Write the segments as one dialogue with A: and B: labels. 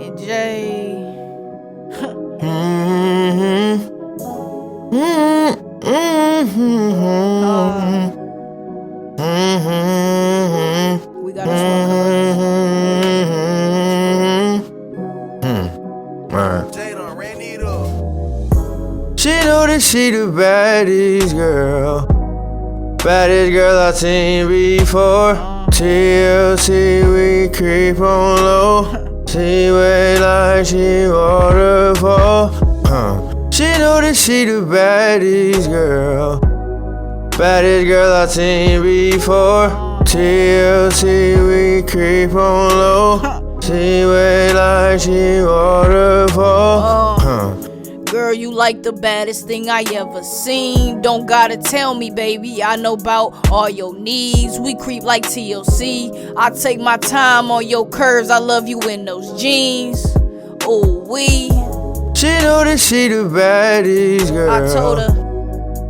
A: And Jay. We got this one.
B: Jay done ran it up.
C: She know that she the baddest girl. Baddest girl I've seen before. TLC, we creep on low. She wait like she waterfall. She know that she the baddest girl. Baddest girl I've seen before. TLC, we creep on low. She wait like she waterfall.
A: Girl, you like the baddest thing I ever seen. Don't gotta tell me, baby, I know about all your needs. We creep like TLC. I take my time on your curves. I love you in those jeans. Ooh wee.
C: She know that she the baddest girl.
A: I told her,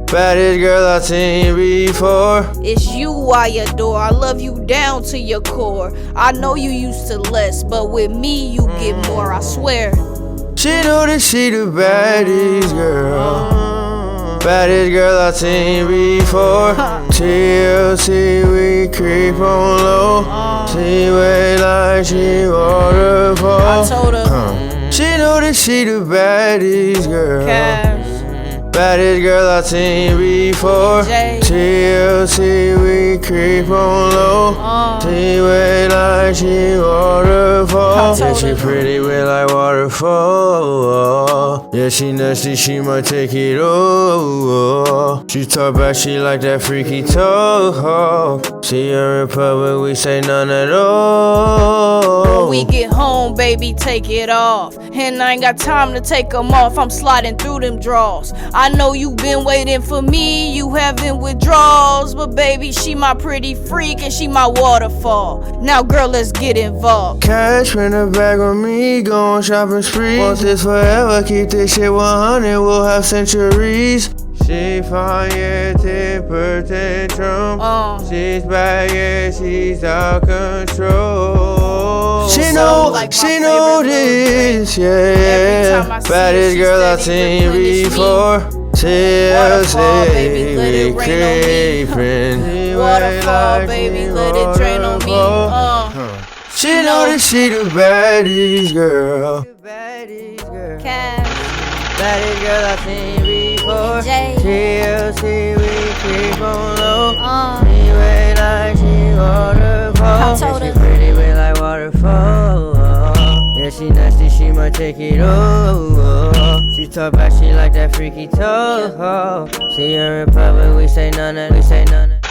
C: baddest girl I've seen before.
A: it's you I adore. I love you down to your core. I know you used to less, but with me you get more, I swear.
C: She know that she the baddest girl. Baddest girl I've seen before. TLC, we creep on low. She wait like she waterfall.
A: I told her,
C: she know that she the baddest girl.
A: Cash,
C: Baddest girl I've seen before.
A: Jay.
C: TLC, we creep on low. She wait like she waterfall.
A: I
C: Yeah,
A: told
C: she
A: her.
C: pretty with like waterfall. Yeah, she nasty, she might take it all. She talk back, she like that freaky talk. She in Republic, we say none at all.
A: when we get home, baby, take it off. And I ain't got time to take them off. I'm sliding through them drawers. I know you been waiting for me, you having withdrawals. But baby, she my pretty freak and she my waterfall. Now girl, let's get involved.
C: Cash in the bag with me, go on shopping spree. Want this forever, keep this shit 100, we'll have centuries. She fine, yeah, temper tantrum. She's bad, yeah, she's out control. She know this, yeah. Baddest girl I've seen before. TLC, we creepin'.
A: Waterfall, baby, let it drain on me.
C: She know that she the baddest girl.
A: Cash,
C: Baddest girl I've seen before.
A: Jay.
C: TLC, we creep on low. She wait like she waterfall.
A: I told
C: Yeah,
A: her.
C: she pretty with like waterfall. Yeah, she nasty, she might take it all. She talk back, she like that freaky talk. She in Republic, we say none of, we say none of.